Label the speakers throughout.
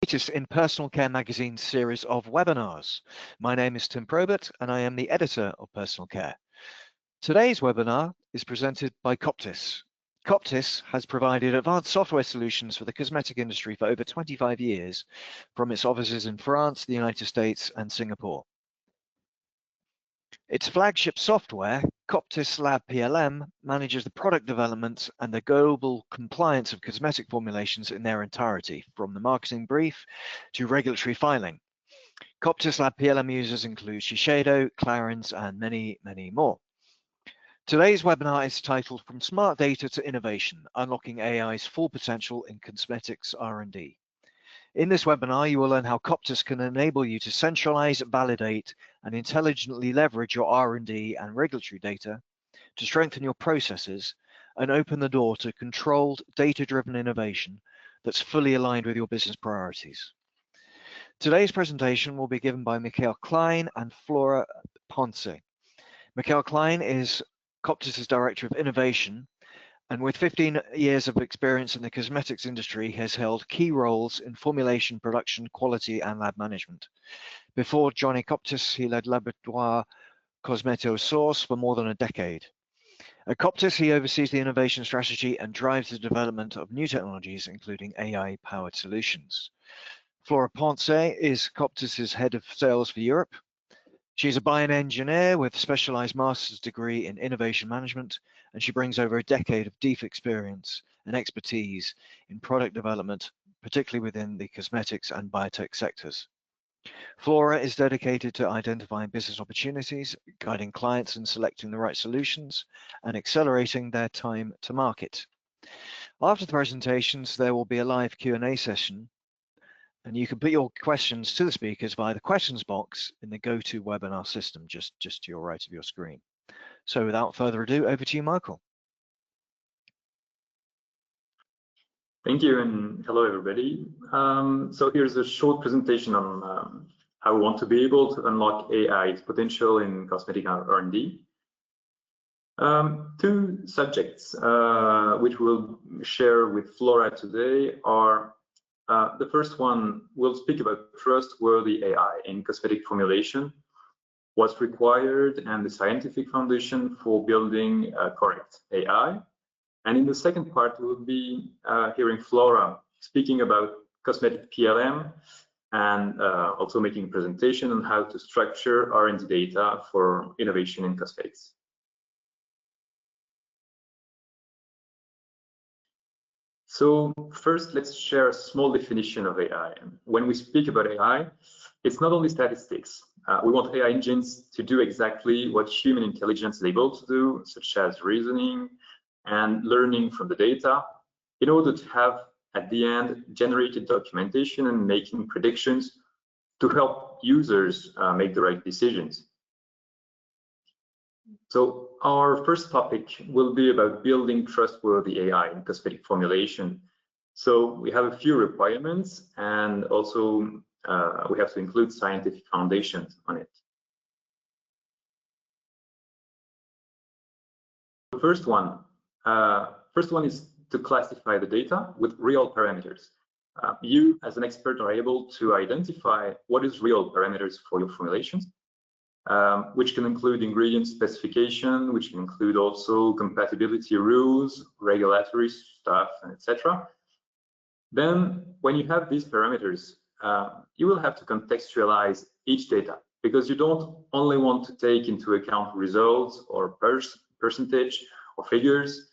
Speaker 1: latest in Personal Care Magazine's series of webinars. My name is Tim Probert and I am the editor of Personal Care. Today's webinar is presented by Coptis. Coptis has provided advanced software solutions for the cosmetic industry for over 25 years from its offices in France, the United States and Singapore. Its flagship software, Coptis Lab PLM, manages the product development and the global compliance of cosmetic formulations in their entirety, from the marketing brief to regulatory filing. Coptis Lab PLM users include Shiseido, Clarins, and many, many more. Today's webinar is titled From Smart Data to Innovation, Unlocking AI's Full Potential in Cosmetics R&D. In this webinar, you will learn how Coptis can enable you to centralize, validate, and intelligently leverage your R&D and regulatory data to strengthen your processes and open the door to controlled, data-driven innovation that's fully aligned with your business priorities. Today's presentation will be given by Michael Klein and Flora Ponce. Michael Klein is Coptis' Director of Innovation, and with 15 years of experience in the cosmetics industry, has held key roles in formulation, production, quality, and lab management. Before joining Coptis, he led Laboratoire Cosmeto-Source for more than a decade. At Coptis, he oversees the innovation strategy and drives the development of new technologies, including AI-powered solutions. Flora Ponce is Coptis' Head of Sales for Europe. She's a bioengineer with a specialized master's degree in innovation management, and she brings over a decade of deep experience and expertise in product development, particularly within the cosmetics and biotech sectors. Flora is dedicated to identifying business opportunities, guiding clients in selecting the right solutions, and accelerating their time to market. After the presentations, there will be a live Q&A session, and you can put your questions to the speakers via the questions box in the GoToWebinar system, just to your right of your screen. So without further ado, over to you, Michael.
Speaker 2: Thank you, and hello, everybody. So here's a short presentation on how we want to be able to unlock AI's potential in cosmetic R&D. Two subjects which we'll share with Flora today are the first one, we'll speak about trustworthy AI in cosmetic formulation, what's required, and the scientific foundation for building correct AI. And in the second part, we'll be hearing Flora speaking about cosmetic PLM and also making a presentation on how to structure R&D data for innovation in cosmetics. So first, let's share a small definition of AI. When we speak about AI, it's not only statistics. We want AI engines to do exactly what human intelligence is able to do, such as reasoning and learning from the data, in order to have, at the end, generated documentation and making predictions to help users make the right decisions. So our first topic will be about building trustworthy AI in cosmetic formulation. So we have a few requirements, and also we have to include scientific foundations on it. The first one is to classify the data with real parameters. You, as an expert, are able to identify what is real parameters for your formulations, which can include ingredient specification, which can include also compatibility rules, regulatory stuff, etc. Then, when you have these parameters, you will have to contextualize each data, because you don't only want to take into account results or percentage or figures.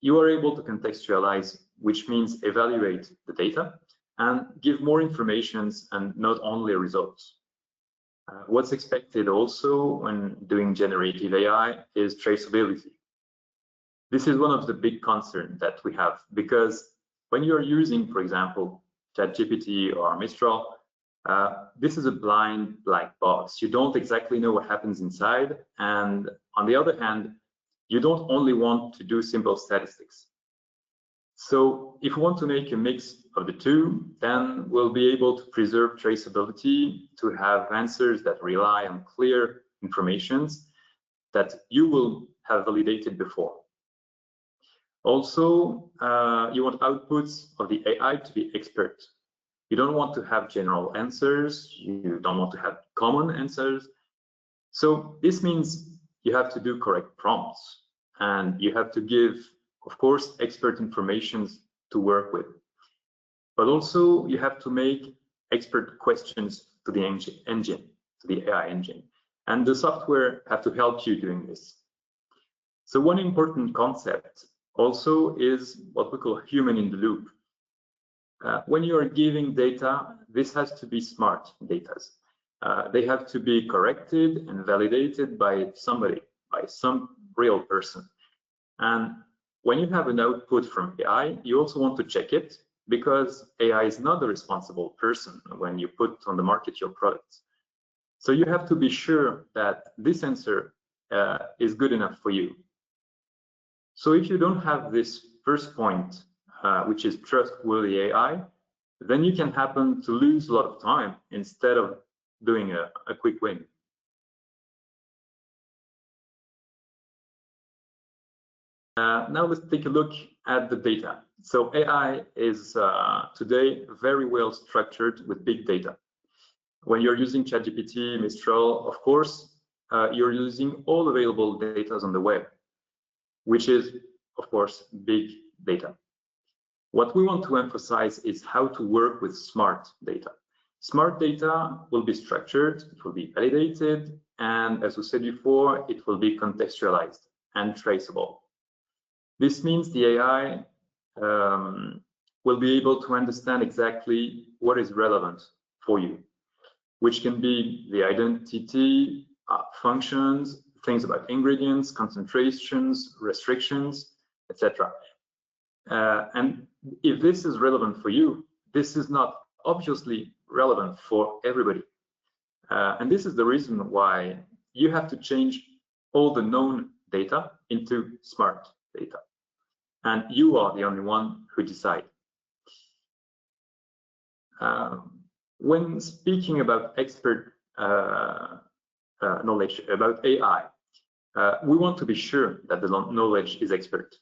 Speaker 2: You are able to contextualize, which means evaluate the data and give more information and not only results. What's expected also when doing generative AI is traceability. This is one of the big concerns that we have, because when you're using, for example, ChatGPT or Mistral, this is a blind black box. You don't exactly know what happens inside. And on the other hand, you don't only want to do simple statistics. So if we want to make a mix of the two, then we'll be able to preserve traceability, to have answers that rely on clear information that you will have validated before. Also, you want outputs of the AI to be expert. You don't want to have general answers. You don't want to have common answers. So this means you have to do correct prompts, and you have to give, of course, expert information to work with. But also you have to make expert questions to the engine, to the AI engine. And the software have to help you doing this. So one important concept also is what we call human in the loop. When you are giving data, this has to be smart data. They have to be corrected and validated by somebody, by some real person. And when you have an output from AI, you also want to check it, because AI is not the responsible person when you put on the market your products. So you have to be sure that this answer is good enough for you. So if you don't have this first point, which is trustworthy AI, then you can happen to lose a lot of time instead of doing a quick win. Now let's take a look at the data. So AI is today very well structured with big data. When you're using ChatGPT, Mistral, of course, you're using all available data on the web, which is, of course, big data. What we want to emphasize is how to work with smart data. Smart data will be structured, it will be validated, and as we said before, it will be contextualized and traceable. This means the AI will be able to understand exactly what is relevant for you, which can be the identity, functions, things about ingredients, concentrations, restrictions, etc. And if this is relevant for you, this is not obviously relevant for everybody. And this is the reason why you have to change all the known data into smart data. And you are the only one who decide. When speaking about expert knowledge about AI, we want to be sure that the knowledge is expert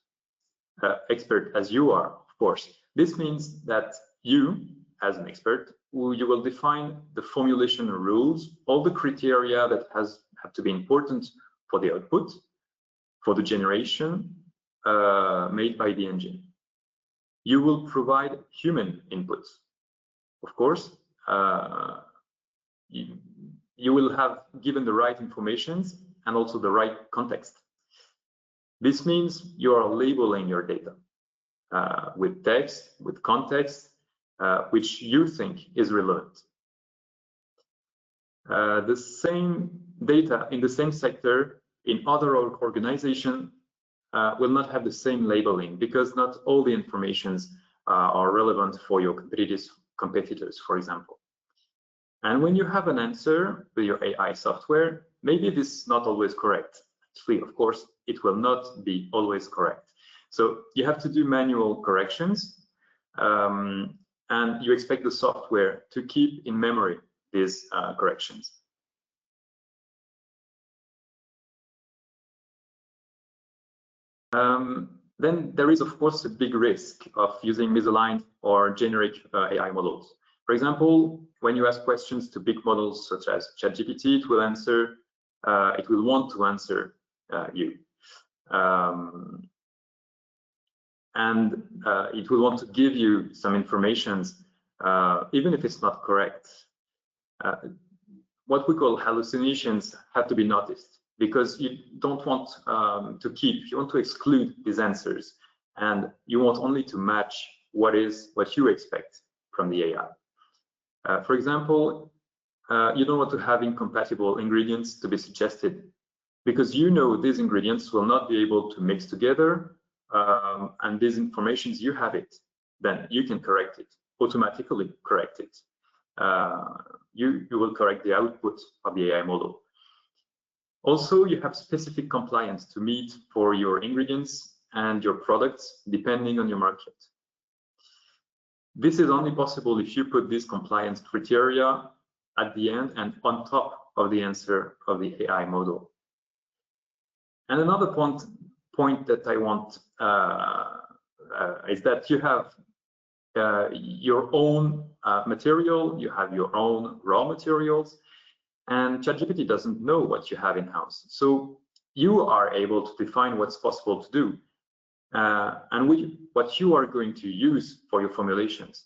Speaker 2: as you are, of course. This means that you, as an expert, you will define the formulation rules, all the criteria that have to be important for the output, for the generation made by the engine. You will provide human inputs. Of course, you will have given the right informations and also the right context. This means you are labeling your data with text, with context, which you think is relevant. The same data in the same sector in other organizations will not have the same labeling, because not all the informations are relevant for your competitors, for example. And when you have an answer with your AI software, maybe this is not always correct. Actually, of course, it will not be always correct. So you have to do manual corrections, and you expect the software to keep in memory these corrections. Then there is, of course, a big risk of using misaligned or generic AI models. For example, when you ask questions to big models such as ChatGPT, it will answer, it will want to answer you. And it will want to give you some information, even if it's not correct. What we call hallucinations have to be noticed, because you don't want you want to exclude these answers, and you want only to match what you expect from the AI. For example, you don't want to have incompatible ingredients to be suggested, because you know these ingredients will not be able to mix together, and these informations, you have it, then you can correct it, automatically correct it. You will correct the output of the AI model. Also, you have specific compliance to meet for your ingredients and your products, depending on your market. This is only possible if you put these compliance criteria at the end and on top of the answer of the AI model. And another point that I want is that you have your own material, you have your own raw materials, and ChatGPT doesn't know what you have in-house. So you are able to define what's possible to do and what you are going to use for your formulations.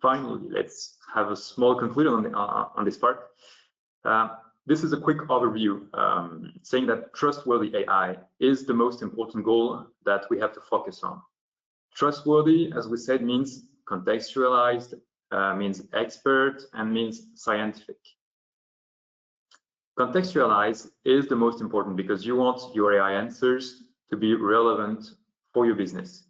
Speaker 2: Finally, let's have a small conclusion on this part. This is a quick overview saying that trustworthy AI is the most important goal that we have to focus on. Trustworthy, as we said, means contextualized, means expert, and means scientific. Contextualized is the most important because you want your AI answers to be relevant for your business.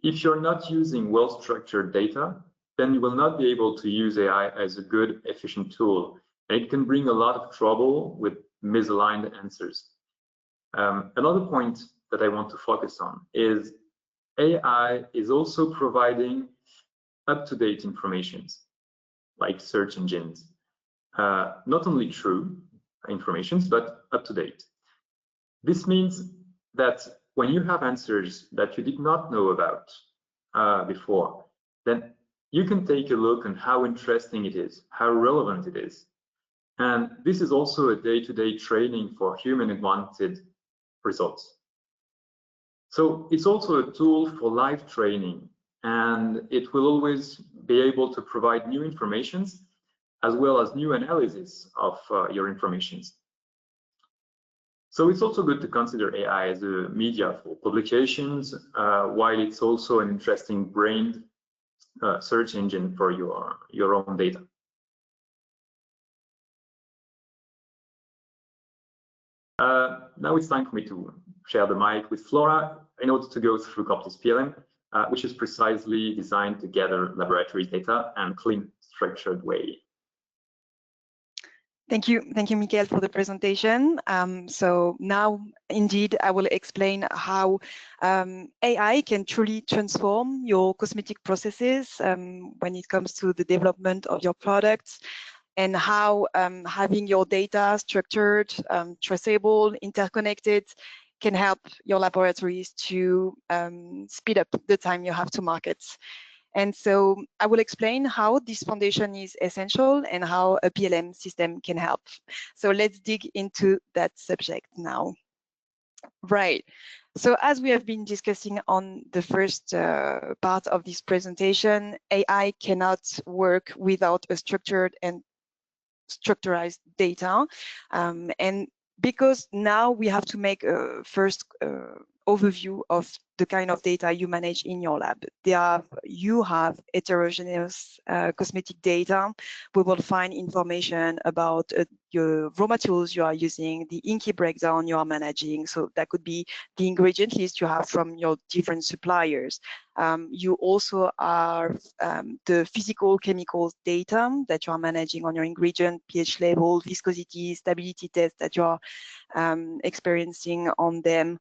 Speaker 2: If you're not using well-structured data, then you will not be able to use AI as a good, efficient tool. And it can bring a lot of trouble with misaligned answers. Another point that I want to focus on is AI is also providing up-to-date information, like search engines. Not only true information, but up-to-date. This means that when you have answers that you did not know about before, then you can take a look on how interesting it is, how relevant it is. And this is also a day-to-day training for human-wanted results. So it's also a tool for live training, and it will always be able to provide new informations as well as new analysis of your informations. So it's also good to consider AI as a media for publications, while it's also an interesting brain search engine for your own data. Now it's time for me to share the mic with Flora in order to go through Coptis PLM, which is precisely designed to gather laboratory data and clean, structured way.
Speaker 3: Thank you, Michael, for the presentation. So now, indeed, I will explain how AI can truly transform your cosmetic processes when it comes to the development of your products, and how having your data structured, traceable, interconnected can help your laboratories to speed up the time you have to market. And so I will explain how this foundation is essential and how a PLM system can help. So let's dig into that subject now. Right. So as we have been discussing on the first part of this presentation, AI cannot work without a structured and structurized data. And because now we have to make a first overview of the kind of data you manage in your lab. You have heterogeneous cosmetic data. We will find information about your raw materials you are using, the inky breakdown you are managing. So that could be the ingredient list you have from your different suppliers. You also are the physical chemicals data that you are managing on your ingredient, pH level, viscosity, stability test that you are experiencing on them.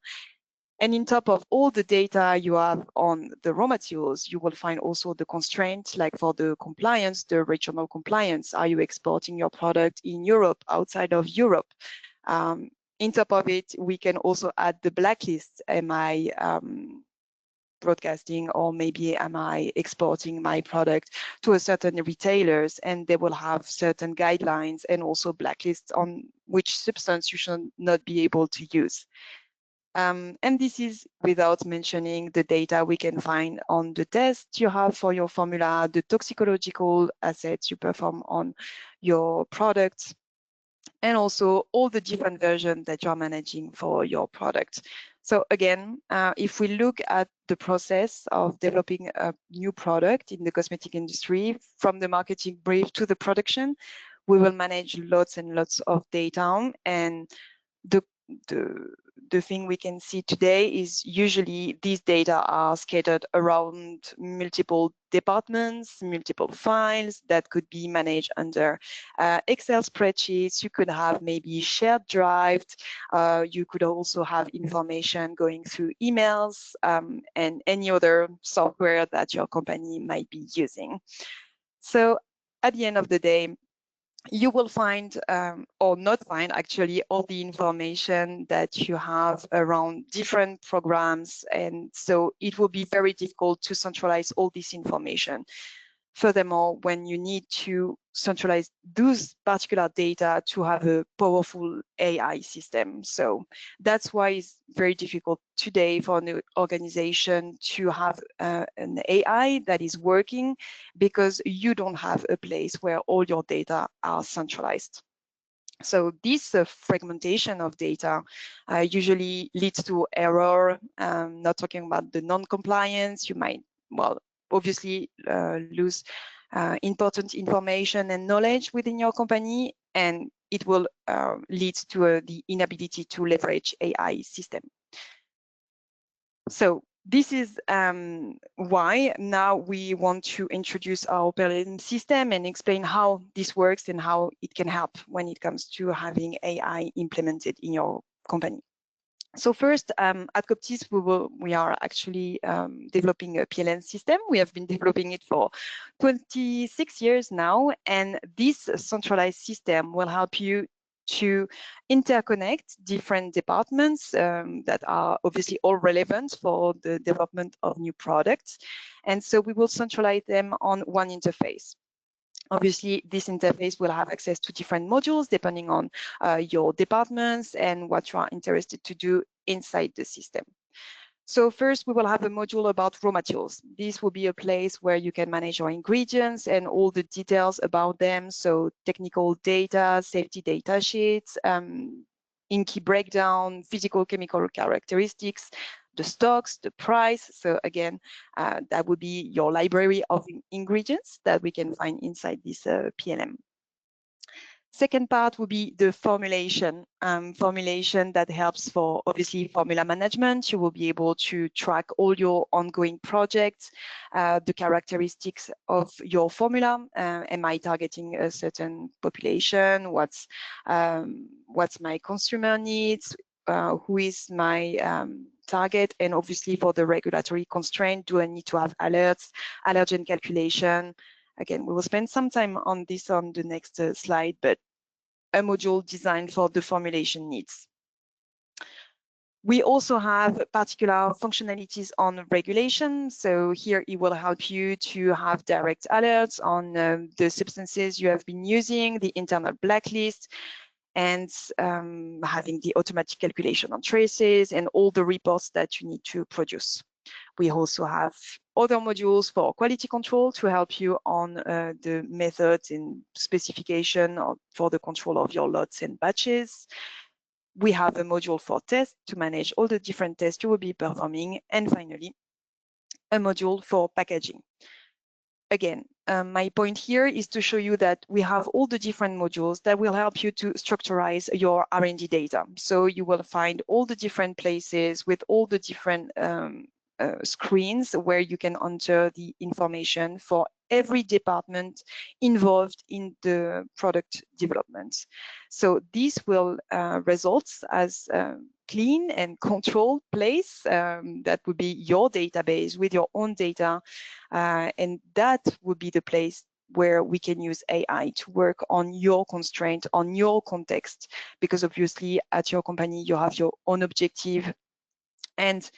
Speaker 3: And in top of all the data you have on the raw materials, you will find also the constraints, like for the compliance, the regional compliance. Are you exporting your product in Europe, outside of Europe? In top of it, we can also add the blacklist. Am I broadcasting, or maybe am I exporting my product to a certain retailers, and they will have certain guidelines and also blacklists on which substance you should not be able to use. And this is without mentioning the data we can find on the tests you have for your formula, the toxicological assets you perform on your products, and also all the different versions that you're managing for your product. So again, if we look at the process of developing a new product in the cosmetic industry, from the marketing brief to the production, we will manage lots and lots of data. And the thing we can see today is usually these data are scattered around multiple departments, multiple files that could be managed under Excel spreadsheets. You could have maybe shared drives. You could also have information going through emails and any other software that your company might be using. So at the end of the day, you will find or not find actually all the information that you have around different programs, and so it will be very difficult to centralize all this information. Furthermore, when you need to centralize those particular data to have a powerful AI system. So that's why it's very difficult today for an organization to have an AI that is working, because you don't have a place where all your data are centralized. So this fragmentation of data usually leads to error. Not talking about the non-compliance, you might, well, obviously lose important information and knowledge within your company, and it will lead to the inability to leverage AI system. So this is why now we want to introduce our PLM system and explain how this works and how it can help when it comes to having AI implemented in your company. So first, at Coptis, we are actually developing a PLM system. We have been developing it for 26 years now, and this centralized system will help you to interconnect different departments that are obviously all relevant for the development of new products. And so we will centralize them on one interface. Obviously, this interface will have access to different modules depending on your departments and what you are interested to do inside the system. So first, we will have a module about raw materials. This will be a place where you can manage your ingredients and all the details about them. So technical data, safety data sheets, INCI breakdown, physical chemical characteristics, the stocks, the price. So again, that would be your library of ingredients that we can find inside this PLM. Second part will be the formulation. Formulation that helps for obviously formula management. You will be able to track all your ongoing projects, the characteristics of your formula. Am I targeting a certain population? What's my consumer needs? Who is my target? And obviously for the regulatory constraint, do I need to have alerts, allergen calculation? Again, we will spend some time on this on the next slide, but a module designed for the formulation needs. We also have particular functionalities on regulation. So here it will help you to have direct alerts on the substances you have been using, the internal blacklist, and having the automatic calculation on traces and all the reports that you need to produce. We also have other modules for quality control to help you on the methods and specification for the control of your lots and batches. We have a module for tests to manage all the different tests you will be performing. And finally, a module for packaging. Again, my point here is to show you that we have all the different modules that will help you to structurize your R&D data. So you will find all the different places with all the different screens where you can enter the information for every department involved in the product development. So this will result as clean and controlled place that would be your database with your own data, and that would be the place where we can use AI to work on your constraint, on your context, because obviously at your company you have your own objective and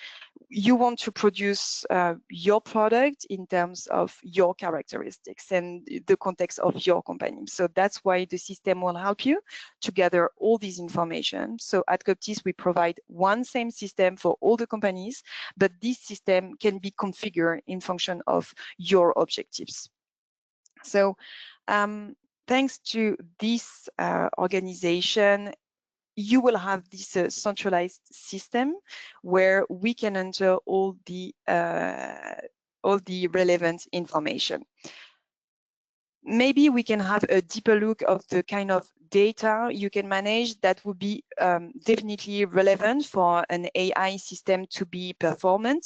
Speaker 3: you want to produce your product in terms of your characteristics and the context of your company. So that's why the system will help you to gather all these information. So at Coptis, we provide one same system for all the companies, but this system can be configured in function of your objectives. So thanks to this organization, you will have this centralized system where we can enter all the relevant information. Maybe we can have a deeper look of the kind of data you can manage that would be definitely relevant for an AI system to be performant.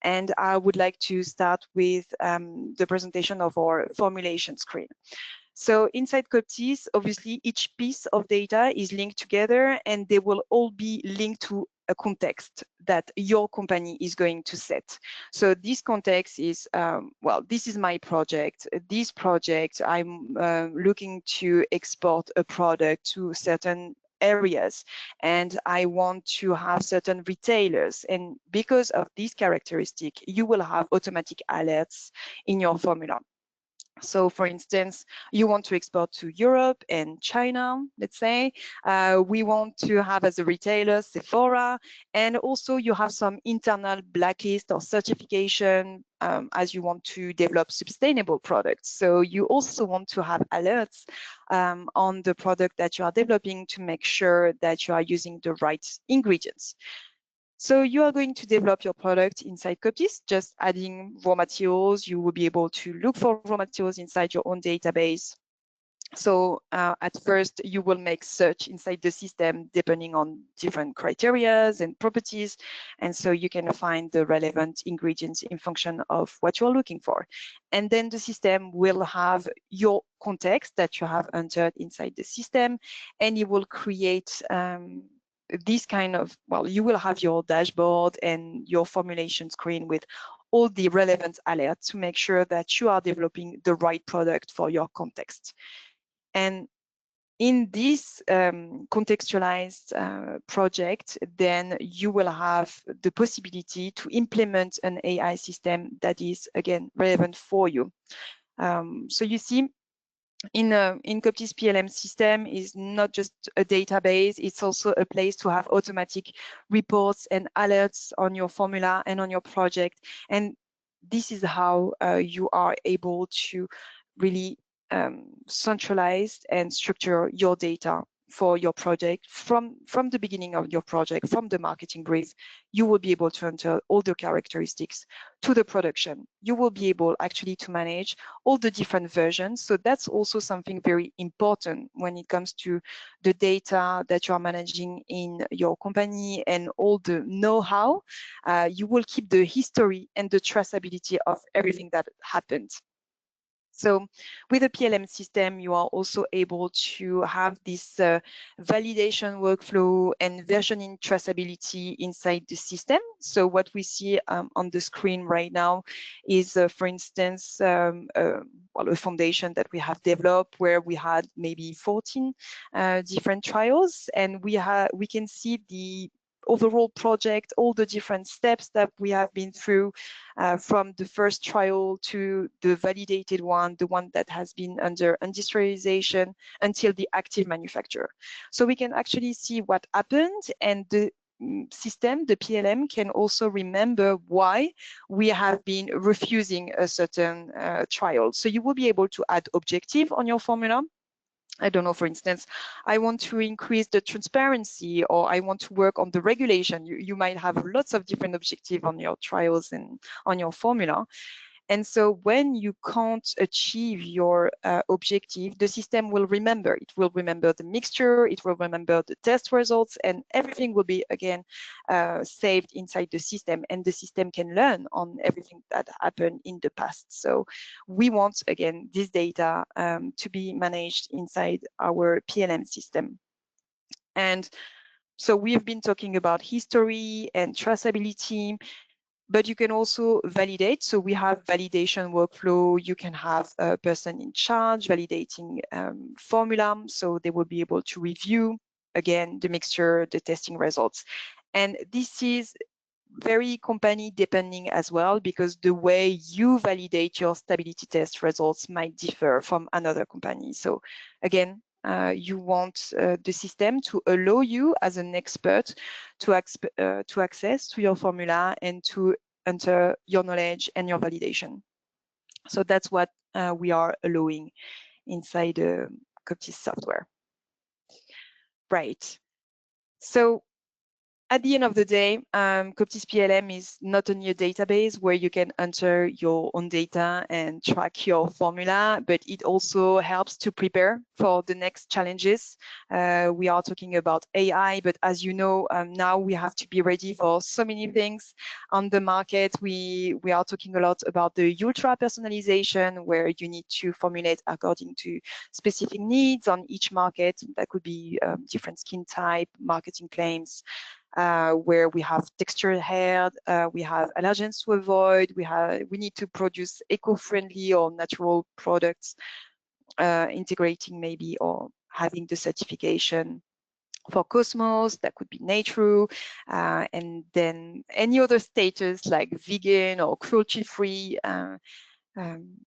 Speaker 3: And I would like to start with the presentation of our formulation screen. So inside Coptis, obviously, each piece of data is linked together and they will all be linked to a context that your company is going to set. So this context is, well, this is my project. This project, I'm looking to export a product to certain areas, and I want to have certain retailers. And because of this characteristic, you will have automatic alerts in your formula. So for instance, you want to export to Europe and China, let's say. We want to have as a retailer Sephora, and also you have some internal blacklist or certification as you want to develop sustainable products. So you also want to have alerts on the product that you are developing to make sure that you are using the right ingredients. So you are going to develop your product inside Coptis, just adding raw materials. You will be able to look for raw materials inside your own database. So at first, you will make search inside the system depending on different criteria and properties. And so you can find the relevant ingredients in function of what you're looking for. And then the system will have your context that you have entered inside the system, and it will create this kind of, well, you will have your dashboard and your formulation screen with all the relevant alerts to make sure that you are developing the right product for your context. And in this contextualized project, then you will have the possibility to implement an AI system that is, again, relevant for you. So you see, in Coptis PLM system is not just a database, it's also a place to have automatic reports and alerts on your formula and on your project. And this is how you are able to really centralize and structure your data for your project from the beginning of your project, from the marketing brief. You will be able to enter all the characteristics to the production. You will be able actually to manage all the different versions. So that's also something very important when it comes to the data that you are managing in your company and all the know-how. You will keep the history and the traceability of everything that happened. So with a PLM system, you are also able to have this validation workflow and versioning traceability inside the system. So what we see on the screen right now is, for instance, well, a foundation that we have developed where we had maybe 14 different trials, and we can see the overall project, all the different steps that we have been through from the first trial to the validated one, the one that has been under industrialization until the active manufacture. So we can actually see what happened, and the system, the PLM, can also remember why we have been refusing a certain trial. So you will be able to add objective on your formula. I don't know, for instance, I want to increase the transparency, or I want to work on the regulation. You might have lots of different objectives on your trials and on your formula. And so when you can't achieve your objective, the system will remember. It will remember the mixture, it will remember the test results, and everything will be, again, saved inside the system, and the system can learn on everything that happened in the past. So we want, again, this data to be managed inside our PLM system. And so we've been talking about history and traceability, but you can also validate. So we have validation workflow. You can have a person in charge validating formula. So they will be able to review, again, the mixture, the testing results. And this is very company depending as well, because the way you validate your stability test results might differ from another company. So again, you want the system to allow you as an expert to access to your formula and to enter your knowledge and your validation. So that's what we are allowing inside Coptis software. Right. So at the end of the day, Coptis PLM is not only a database where you can enter your own data and track your formula, but it also helps to prepare for the next challenges. We are talking about AI, but as you know, now we have to be ready for so many things on the market. We are talking a lot about the ultra personalization, where you need to formulate according to specific needs on each market. That could be different skin type, marketing claims, where we have textured hair, we have allergens to avoid, we need to produce eco-friendly or natural products, integrating maybe or having the certification for Cosmos, that could be Nature, and then any other status like vegan or cruelty-free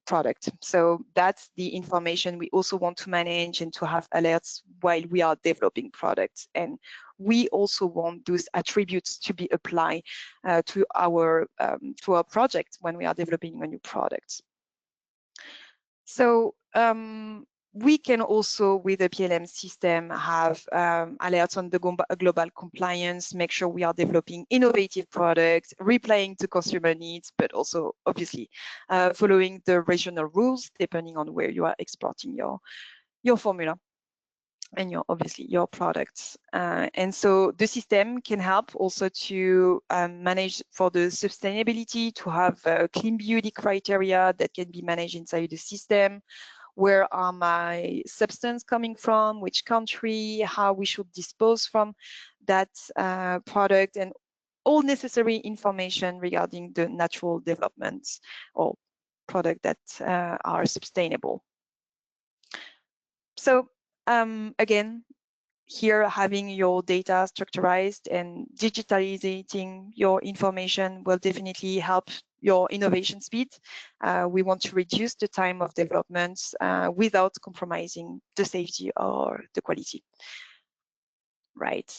Speaker 3: product. So that's the information we also want to manage and to have alerts while we are developing products. And we also want those attributes to be applied to our project when we are developing a new product. So we can also, with the PLM system, have alerts on the global compliance, make sure we are developing innovative products, replying to consumer needs, but also obviously following the regional rules, depending on where you are exporting your formula and obviously your products. And so the system can help also to manage for the sustainability, to have clean beauty criteria that can be managed inside the system. Where are my substance coming from, which country, how we should dispose from that product, and all necessary information regarding the natural developments or product that are sustainable. So again, here having your data structurized and digitalizing your information will definitely help your innovation speed. We want to reduce the time of development without compromising the safety or the quality. Right.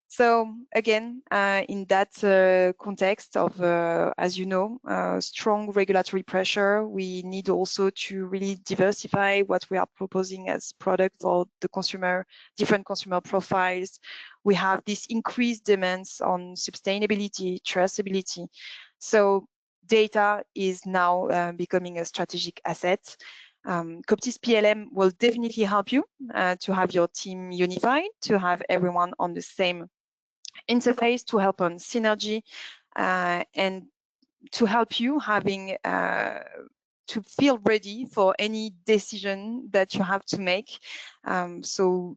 Speaker 3: So again, in that context of, as you know, strong regulatory pressure, we need also to really diversify what we are proposing as product for the consumer, different consumer profiles. We have these increased demands on sustainability, traceability. So data is now becoming a strategic asset. Coptis PLM will definitely help you to have your team unified, to have everyone on the same interface, to help on synergy, and to help you having to feel ready for any decision that you have to make. So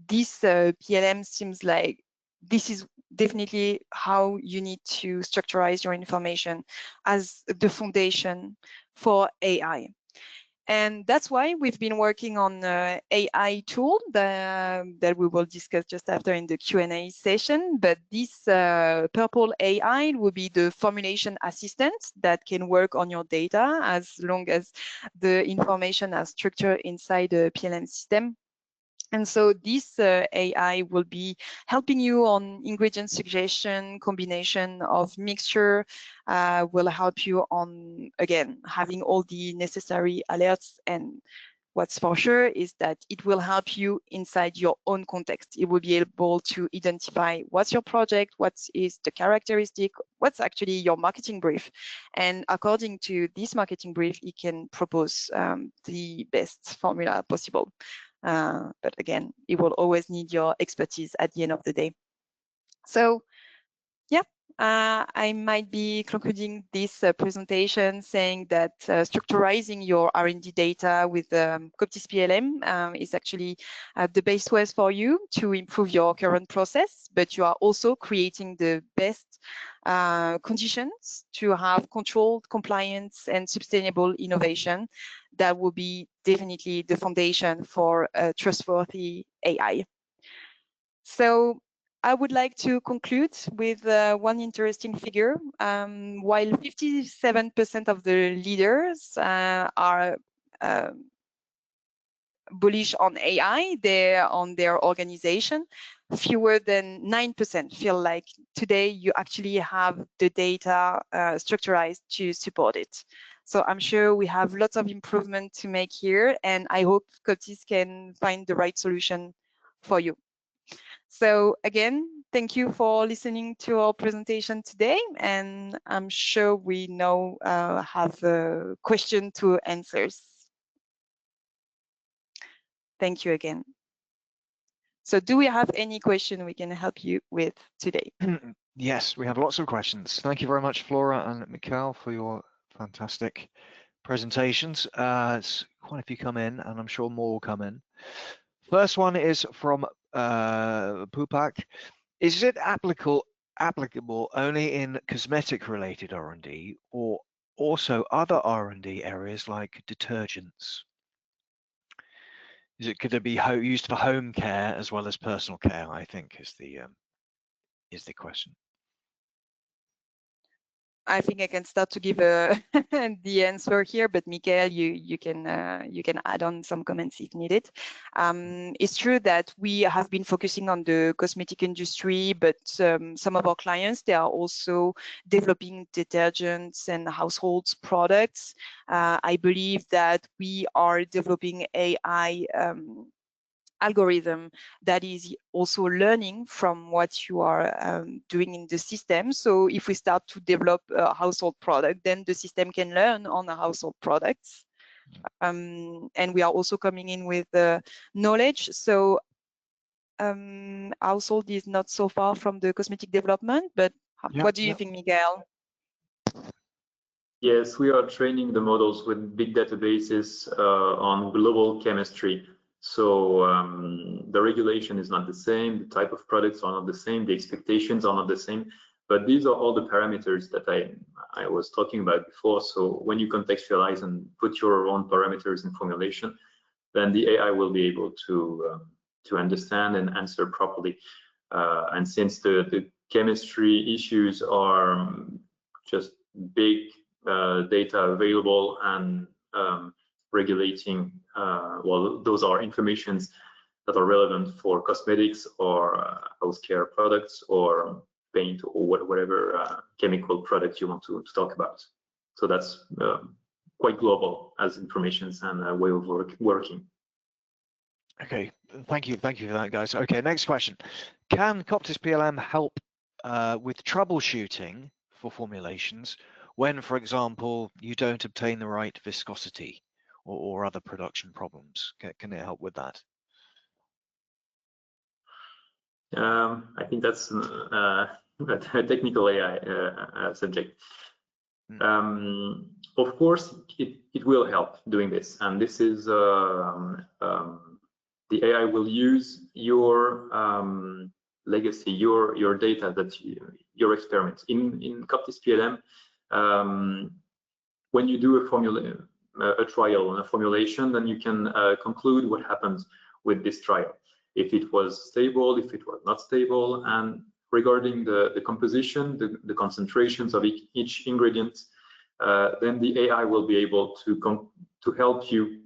Speaker 3: this PLM seems like this is definitely how you need to structurize your information as the foundation for AI. And that's why we've been working on an AI tool that we will discuss just after in the Q&A session. But this purple AI will be the formulation assistant that can work on your data as long as the information are structured inside the PLM system. And so this AI will be helping you on ingredient suggestion, combination of mixture, will help you on, again, having all the necessary alerts. And what's for sure is that it will help you inside your own context. It will be able to identify what's your project, what is the characteristic, what's actually your marketing brief. And according to this marketing brief, it can propose the best formula possible. But again, it will always need your expertise at the end of the day. So yeah, I might be concluding this presentation saying that structurizing your R&D data with Coptis PLM is actually the best way for you to improve your current process, but you are also creating the best conditions to have controlled compliance and sustainable innovation. That will be definitely the foundation for trustworthy AI. So I would like to conclude with one interesting figure. While 57% of the leaders are bullish on AI, they're on their organization, fewer than 9% feel like today you actually have the data structurized to support it. So I'm sure we have lots of improvement to make here, and I hope Coptis can find the right solution for you. So again, thank you for listening to our presentation today, and I'm sure we now have a question to answers. Thank you again. So do we have any question we can help you with today?
Speaker 1: Yes, we have lots of questions. Thank you very much, Flora and Mikhail, for your fantastic presentations. It's quite a few come in, and I'm sure more will come in. First one is from Pupak. Is it applicable only in cosmetic related R&D or also other R&D areas like detergents? Could it be used for home care as well as personal care? I think is the question.
Speaker 3: I think I can start to give the answer here, but Michael, you can add on some comments if needed. It's true that we have been focusing on the cosmetic industry, but some of our clients, they are also developing detergents and household products. I believe that we are developing AI algorithm that is also learning from what you are doing in the system. So if we start to develop a household product, then the system can learn on the household products. And we are also coming in with knowledge. So household is not so far from the cosmetic development, but what do you think, Miguel?
Speaker 2: Yes, we are training the models with big databases on global chemistry. So the regulation is not the same, the type of products are not the same, the expectations are not the same, but these are all the parameters that I was talking about before. So when you contextualize and put your own parameters in formulation, then the AI will be able to understand and answer properly. And since the chemistry issues are just big data available and regulating, well, those are informations that are relevant for cosmetics or house care products or paint or whatever chemical product you want to talk about. So that's quite global as informations and a way of working.
Speaker 1: Okay, thank you for that, guys. Okay, next question. Can Coptis PLM help with troubleshooting for formulations when, for example, you don't obtain the right viscosity or other production problems? Can it help with that?
Speaker 2: I think that's a technical AI subject. Of course, it will help doing this, and this is the AI will use your legacy, your data, that your experiments in Coptis PLM. When you do a trial on a formulation, then you can conclude what happens with this trial, if it was stable, if it was not stable, and regarding the composition, the concentrations of each ingredient, then the AI will be able to help you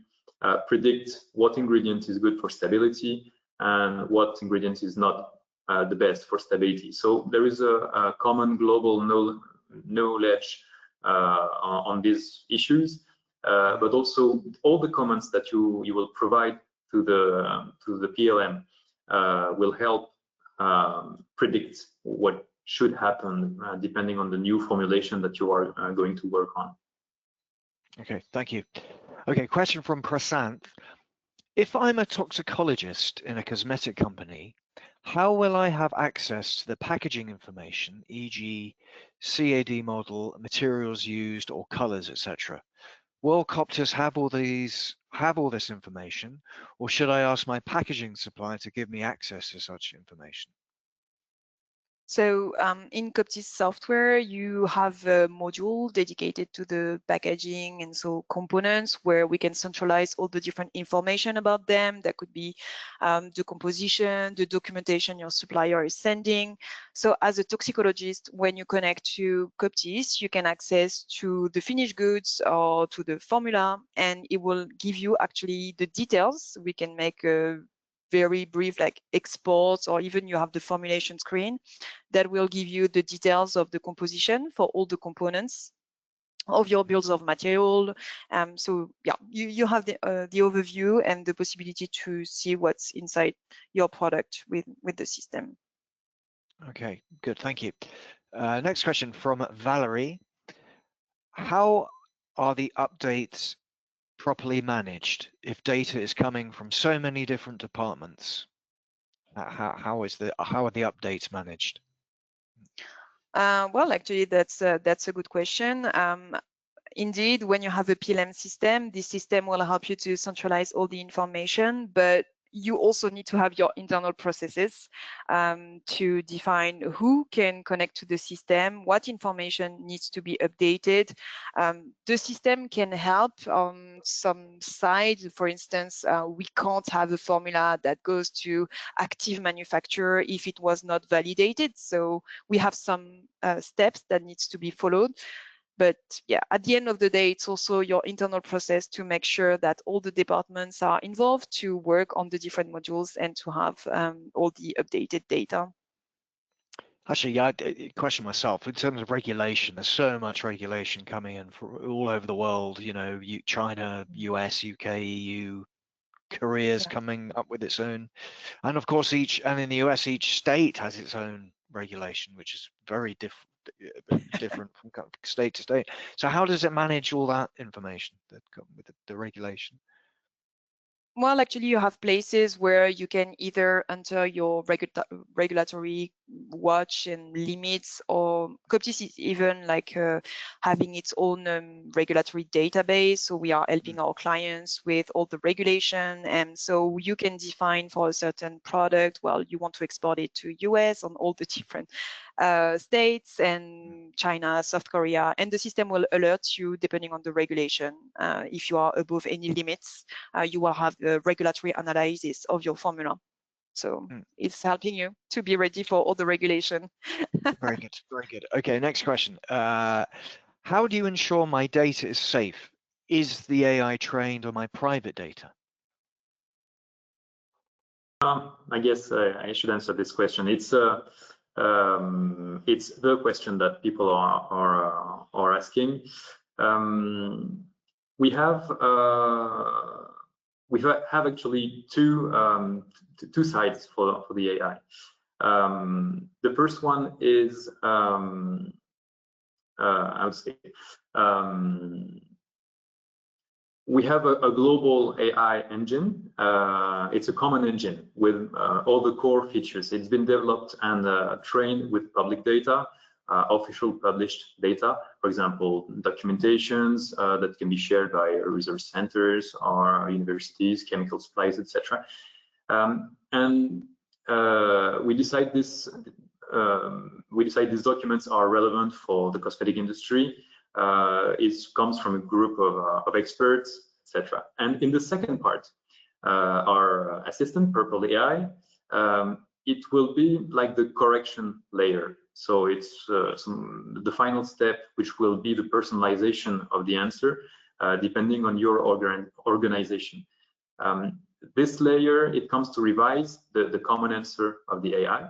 Speaker 2: predict what ingredient is good for stability and what ingredient is not the best for stability. So there is a common global knowledge on these issues, but also all the comments that you will provide to the PLM will help predict what should happen depending on the new formulation that you are going to work on.
Speaker 1: Okay, thank you. Okay, question from Prasanth. If I'm a toxicologist in a cosmetic company, how will I have access to the packaging information, e.g. CAD model, materials used, or colors, etc.? Will Coptis have all this information, or should I ask my packaging supplier to give me access to such information?
Speaker 3: So in Coptis software, you have a module dedicated to the packaging and so components where we can centralize all the different information about them. That could be the composition, the documentation your supplier is sending. So as a toxicologist, when you connect to Coptis, you can access to the finished goods or to the formula, and it will give you actually the details. We can make a very brief like exports, or even you have the formulation screen that will give you the details of the composition for all the components of your bills of material. So yeah, you have the overview and the possibility to see what's inside your product with the system.
Speaker 1: Okay, good, thank you. Next question from Valerie. How are the updates properly managed if data is coming from so many different departments? How are the updates managed?
Speaker 3: Well, actually, that's a good question. Indeed, when you have a PLM system, this system will help you to centralize all the information, but you also need to have your internal processes to define who can connect to the system, what information needs to be updated. The system can help on some sides. For instance, we can't have a formula that goes to active manufacturer if it was not validated. So we have some steps that needs to be followed. But yeah, at the end of the day, it's also your internal process to make sure that all the departments are involved to work on the different modules and to have all the updated data.
Speaker 1: Actually, yeah, I question myself in terms of regulation. There's so much regulation coming in from all over the world. You know, China, US, UK, EU, Korea's coming up with its own, and of course, in the US, each state has its own regulation, which is very different from state to state. So how does it manage all that information that come with the regulation?
Speaker 3: Well, actually, you have places where you can either enter your regulatory watch and limits, or Coptis is even like having its own regulatory database. So we are helping our clients with all the regulation. And so you can define for a certain product, well, you want to export it to US on all the different states and China, South Korea, and the system will alert you depending on the regulation. If you are above any limits, you will have the regulatory analysis of your formula. So it's helping you to be ready for all the regulation.
Speaker 1: Very good, very good. Okay, next question. How do you ensure my data is safe? Is the AI trained on my private data?
Speaker 2: I guess I should answer this question. It's the question that people are asking. We have actually two sides for the AI. The first one is I would say we have a global AI engine. It's a common engine with all the core features. It's been developed and trained with public data, official published data, for example, documentations that can be shared by research centers or universities, chemical supplies, etc. We decide these documents are relevant for the cosmetic industry. It comes from a group of experts, etc. And in the second part, our assistant, Purple AI, it will be like the correction layer. So it's the final step, which will be the personalization of the answer, depending on your organization. This layer, it comes to revise the common answer of the AI.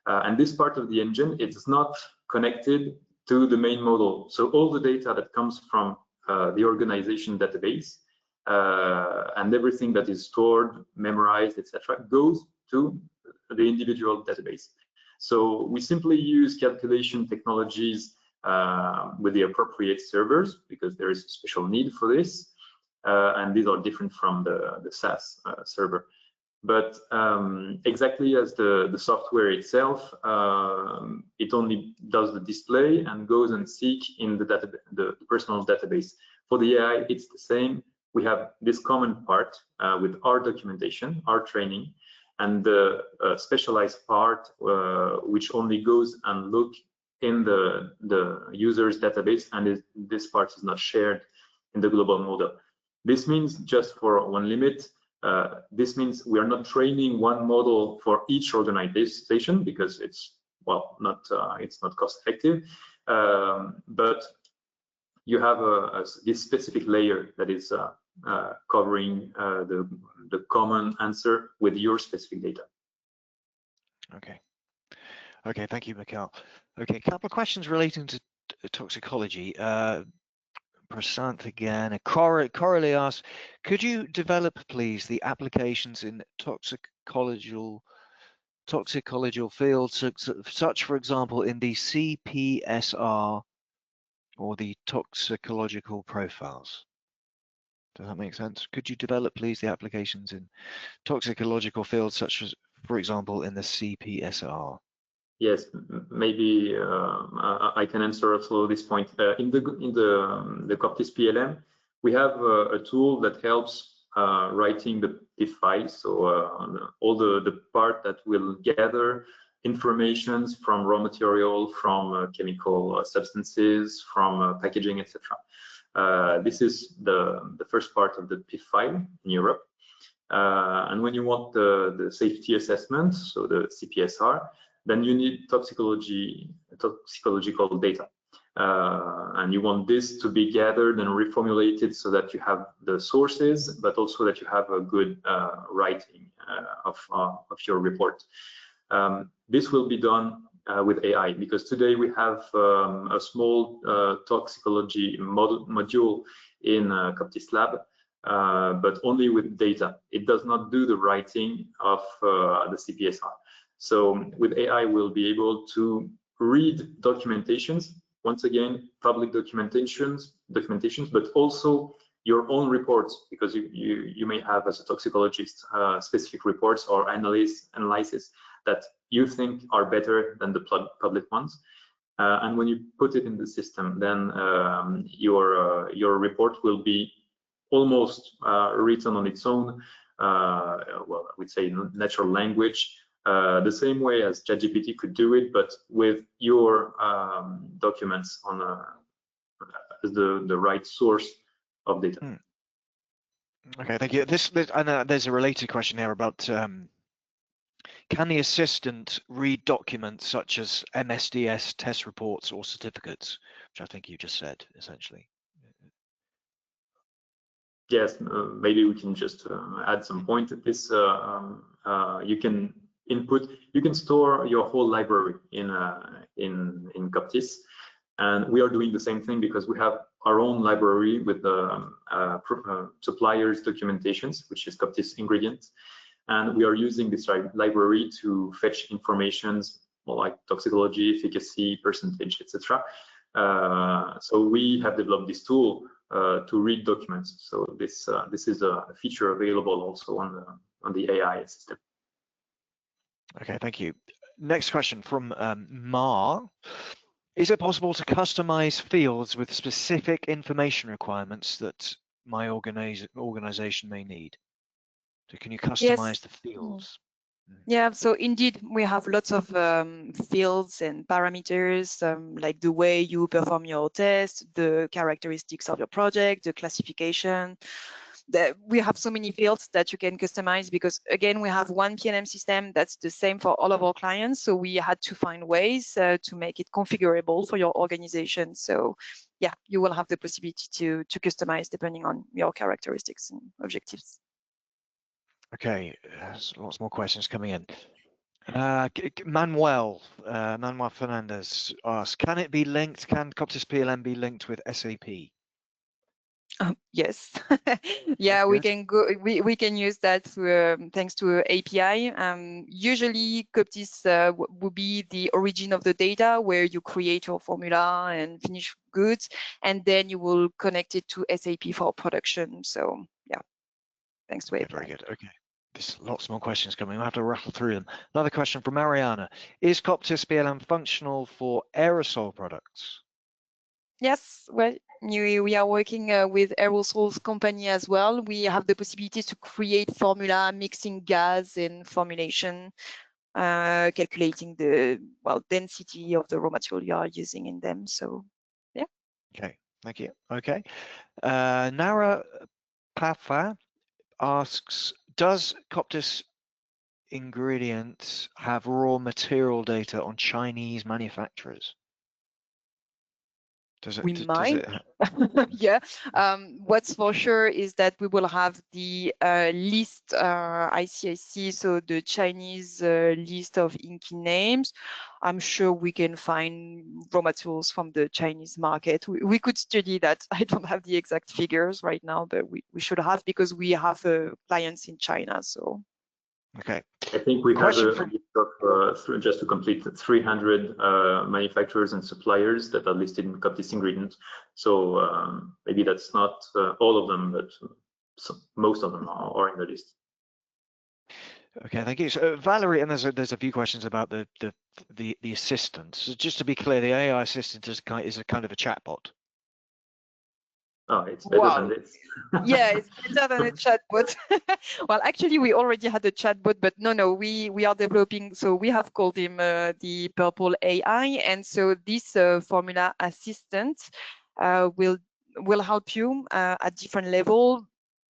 Speaker 2: And this part of the engine, it's not connected to the main model. So all the data that comes from the organization database and everything that is stored, memorized, etc., goes to the individual database. So we simply use calculation technologies with the appropriate servers because there is a special need for this. And these are different from the SAS server. But exactly as the software itself, it only does the display and goes and seek in the personal database. For the AI, it's the same. We have this common part with our documentation, our training, and the specialized part which only goes and look in the user's database, and this part is not shared in the global model. This means, just for one limit, this means we are not training one model for each organization because it's it's not cost effective. But you have this specific layer that is covering the common answer with your specific data.
Speaker 1: Okay, thank you, Mikhail. Okay, a couple of questions relating to toxicology. Prasanth again. Coralie asks, could you develop, please, the applications in toxicological fields, such, for example, in the CPSR or the toxicological profiles? Does that make sense? Could you develop, please, the applications in toxicological fields, such as, for example, in the CPSR?
Speaker 2: Yes, maybe I can answer also this point. In the Coptis PLM, we have a tool that helps writing PIF file. So all the part that will gather informations from raw material, from chemical substances, from packaging, etc. This is the first part of the PIF file in Europe. And when you want the safety assessment, so the CPSR, then you need toxicological data. And you want this to be gathered and reformulated so that you have the sources, but also that you have a good writing of your report. This will be done with AI, because today we have a small toxicology module in Coptis Lab, but only with data. It does not do the writing of the CPSR. So with AI, we'll be able to read documentations, once again, public documentations, but also your own reports, because you may have, as a toxicologist, specific reports or analysis that you think are better than the public ones. And when you put it in the system, then your report will be almost written on its own, well, I would say natural language, the same way as ChatGPT could do it, but with your documents on as the right source of data.
Speaker 1: Okay, thank you. There's a related question here about can the assistant read documents such as MSDS test reports or certificates, which I think you just said, essentially?
Speaker 2: Yes, maybe we can just add some point at this. You can store your whole library in Coptis, and we are doing the same thing because we have our own library with the suppliers documentations, which is Coptis Ingredients, and we are using this library to fetch informations like toxicology, efficacy, percentage, etc. So we have developed this tool to read documents. So this is a feature available also on the AI system.
Speaker 1: Okay, thank you. Next question from Mar. Is it possible to customize fields with specific information requirements that my organization may need? So can you customize the fields?
Speaker 3: Yeah, so indeed, we have lots of fields and parameters, like the way you perform your test, the characteristics of your project, the classification. We have so many fields that you can customize because, again, we have one PLM system that's the same for all of our clients. So we had to find ways to make it configurable for your organization. So yeah, you will have the possibility to customize depending on your characteristics and objectives.
Speaker 1: Okay, lots more questions coming in. Manuel Fernandez asks, can it be linked? Can Coptis PLM be linked with SAP?
Speaker 3: Yes, yeah, we can go. We can use that thanks to API. Usually, Coptis will be the origin of the data where you create your formula and finish goods, and then you will connect it to SAP for production. So yeah, thanks to API.
Speaker 1: Very good. Okay. There's lots more questions coming. We'll have to rattle through them. Another question from Mariana. Is Coptis PLM functional for aerosol products?
Speaker 3: Yes, well, we are working with aerosols company as well. We have the possibility to create formula, mixing gas and formulation, calculating the density of the raw material you are using in them. So yeah.
Speaker 1: Okay, thank you. Okay. Nara Pafa asks, does Coptis Ingredients have raw material data on Chinese manufacturers?
Speaker 3: We might. Yeah. What's for sure is that we will have the list ICIC, so the Chinese list of INCI names. I'm sure we can find raw materials from the Chinese market. We could study that. I don't have the exact figures right now, but we should have, because we have clients in China. So.
Speaker 1: Okay.
Speaker 2: I think we have a list of, just to complete, 300 manufacturers and suppliers that are listed in Coptis Ingredients. So maybe that's not all of them, but most of them are in the list.
Speaker 1: Okay, thank you. So Valerie, and there's a few questions about the assistant. So just to be clear, the AI assistant is a kind of a chatbot.
Speaker 2: Oh, it's better than this.
Speaker 3: Yeah, it's better than a chatbot. Well, actually, we already had a chatbot, but no, we are developing. So we have called him the Purple AI, and so this formula assistant will help you at different level,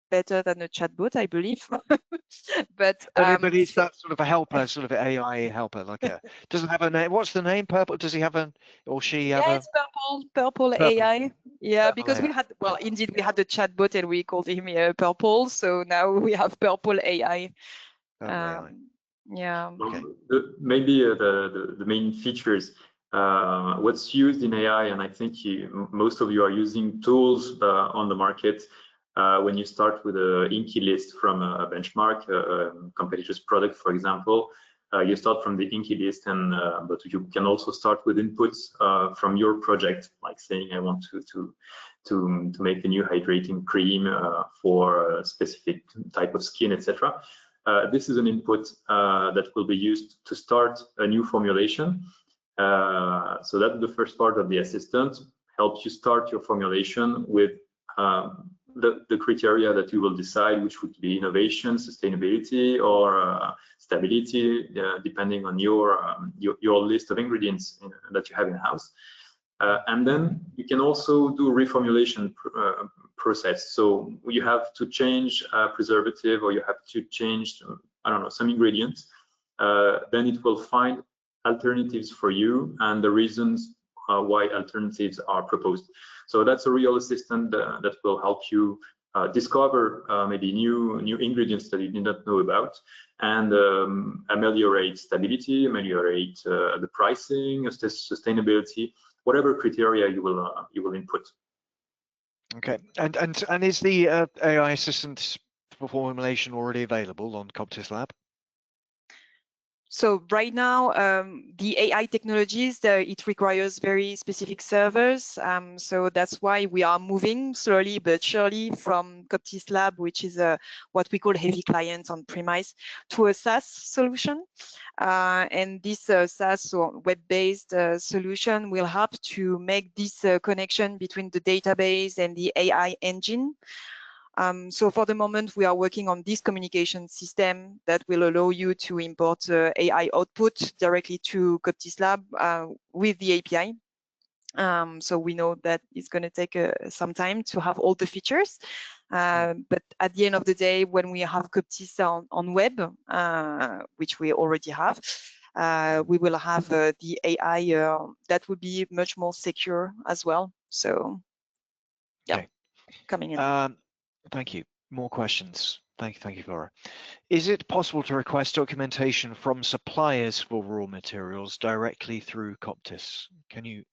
Speaker 3: better than a chatbot, I believe. But
Speaker 1: it's that sort of a helper, sort of AI helper, like a, doesn't have a name. What's the name? Purple? Does he have a, or she have
Speaker 3: yeah,
Speaker 1: a?
Speaker 3: it's Purple AI. Yeah,
Speaker 1: Purple
Speaker 3: because
Speaker 1: AI.
Speaker 3: we had, well, indeed, we had the chatbot and we called him Purple. So now we have Purple AI.
Speaker 1: Purple AI.
Speaker 3: Yeah.
Speaker 2: Well,
Speaker 1: Okay.
Speaker 2: maybe the main features, what's used in AI, and I think most of you are using tools on the market. When you start with a Inky list from a benchmark, competitor's product, for example, you start from the Inky list, and but you can also start with inputs from your project, like saying I want to make a new hydrating cream for a specific type of skin, etc. This is an input that will be used to start a new formulation. So that's the first part of the assistant, helps you start your formulation with the criteria that you will decide, which would be innovation, sustainability, or stability, depending on your list of ingredients that you have in house. And then you can also do reformulation process. So you have to change preservative, or you have to change, I don't know, some ingredients. Then it will find alternatives for you and the reasons why alternatives are proposed. So that's a real assistant that will help you discover maybe new ingredients that you did not know about, and ameliorate stability, ameliorate the pricing, sustainability, whatever criteria you will input.
Speaker 1: Okay, and is the AI assistant for formulation already available on Coptis Lab?
Speaker 3: So right now, the AI technologies, it requires very specific servers. So that's why we are moving slowly but surely from Coptis Lab, which is what we call heavy client on premise, to a SaaS solution. And this SaaS or web-based solution will help to make this connection between the database and the AI engine. So for the moment, we are working on this communication system that will allow you to import AI output directly to Coptis Lab with the API. So we know that it's going to take some time to have all the features. But at the end of the day, when we have Coptis on web, which we already have, we will have the AI that would be much more secure as well. So yeah,
Speaker 1: okay.
Speaker 3: Coming in.
Speaker 1: Thank you. More questions. Thank you, Flora. Is it possible to request documentation from suppliers for raw materials directly through Coptis? Can you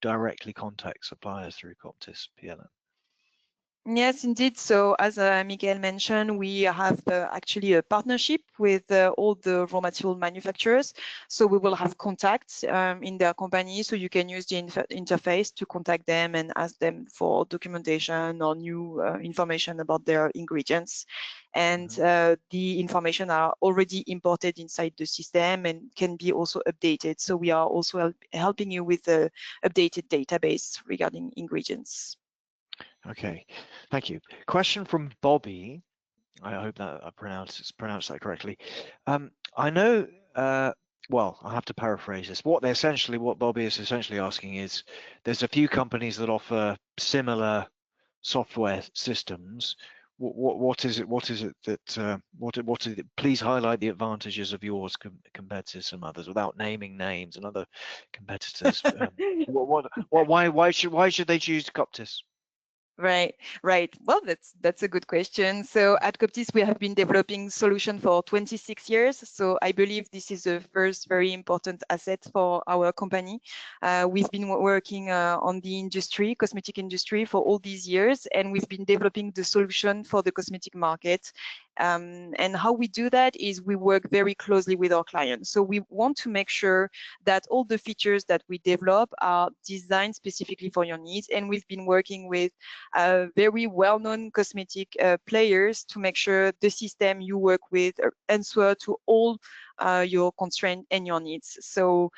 Speaker 1: directly contact suppliers through Coptis PLM?
Speaker 3: Yes, indeed. So as Miguel mentioned, we have actually a partnership with all the raw material manufacturers. So we will have contacts in their company. So you can use the interface to contact them and ask them for documentation or new information about their ingredients. And the information are already imported inside the system and can be also updated. So we are also helping you with the updated database regarding ingredients.
Speaker 1: Okay, thank you. Question from Bobby. I hope that I pronounced that correctly. I know, well, I have to paraphrase this. What Bobby is essentially asking is, there's a few companies that offer similar software systems. What is it that, please highlight the advantages of yours compared to some others without naming names and other competitors. Why should they choose Coptis?
Speaker 3: Right. Well, that's a good question. So at Coptis, we have been developing solution for 26 years. So I believe this is the first very important asset for our company. We've been working on the cosmetic industry for all these years, and we've been developing the solution for the cosmetic market. And how we do that is we work very closely with our clients. So we want to make sure that all the features that we develop are designed specifically for your needs. And we've been working with very well-known cosmetic players to make sure the system you work with answer to all your constraint and your needs. So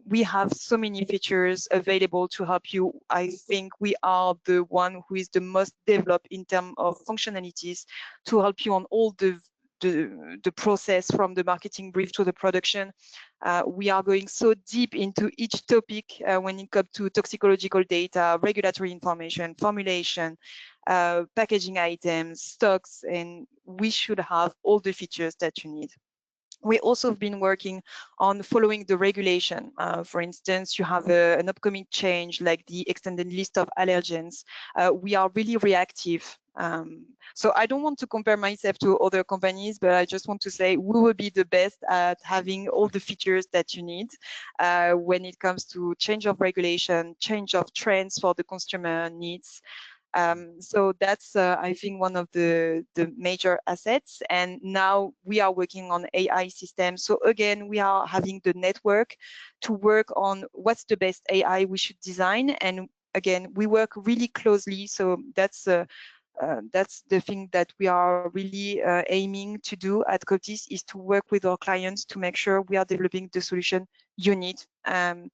Speaker 3: we have so many features available to help you. I think we are the one who is the most developed in terms of functionalities to help you on all the process from the marketing brief to the production. We are going so deep into each topic when it comes to toxicological data, regulatory information, formulation, packaging items, stocks, and we should have all the features that you need. We also have been working on following the regulation. For instance, you have an upcoming change like the extended list of allergens. We are really reactive. So I don't want to compare myself to other companies, but I just want to say we will be the best at having all the features that you need when it comes to change of regulation, change of trends for the consumer needs. So that's, I think, one of the major assets. And now we are working on AI systems. So again, we are having the network to work on what's the best AI we should design. And again, we work really closely. So that's the thing that we are really aiming to do at Coptis, is to work with our clients to make sure we are developing the solution you need. And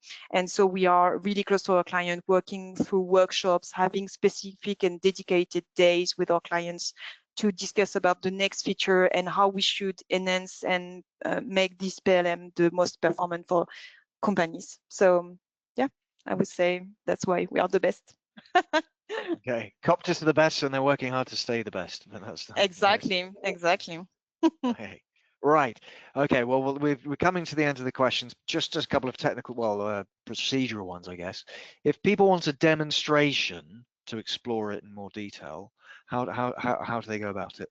Speaker 3: so we are really close to our client, working through workshops, having specific and dedicated days with our clients to discuss about the next feature and how we should enhance and make this PLM the most performant for companies. So yeah, I would say that's why we are the best.
Speaker 1: Okay, Coptis are the best, and they're working hard to stay the best. That's
Speaker 3: exactly.
Speaker 1: Okay. Right. Okay. Well, we're coming to the end of the questions. Just a couple of technical, procedural ones, I guess. If people want a demonstration to explore it in more detail, how do they go about it?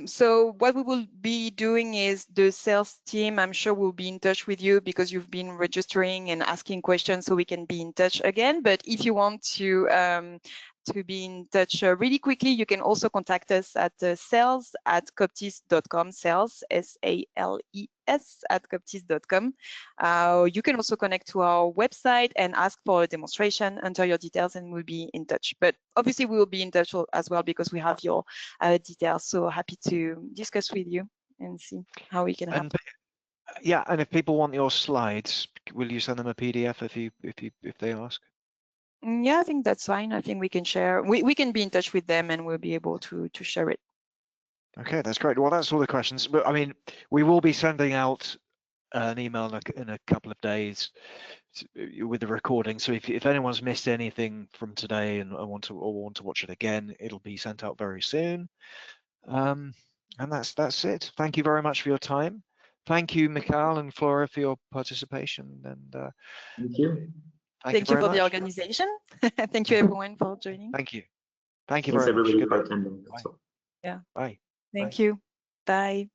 Speaker 3: So what we will be doing is the sales team, I'm sure will be in touch with you because you've been registering and asking questions, so we can be in touch again. But if you want to be in touch really quickly, you can also contact us at sales@coptis.com, sales, SALES @coptis.com. You can also connect to our website and ask for a demonstration, enter your details, and we'll be in touch. But obviously we will be in touch as well because we have your details. So happy to discuss with you and see how we can help.
Speaker 1: Yeah, and if people want your slides, will you send them a PDF if they ask?
Speaker 3: Yeah, I think that's fine. I think we can share. We can be in touch with them, and we'll be able to share it.
Speaker 1: Okay, that's great. Well, that's all the questions. But I mean, we will be sending out an email in a couple of days with the recording. So if anyone's missed anything from today and want to watch it again, it'll be sent out very soon. And that's it. Thank you very much for your time. Thank you, Michael and Flora, for your participation. And
Speaker 2: thank you.
Speaker 3: Thank you for the organization. Thank you, everyone, for joining.
Speaker 1: Thank you. Thank you
Speaker 2: Thanks
Speaker 1: very much.
Speaker 2: everybody for attending.
Speaker 1: Bye. Yeah. Bye.
Speaker 3: Thank you. Bye.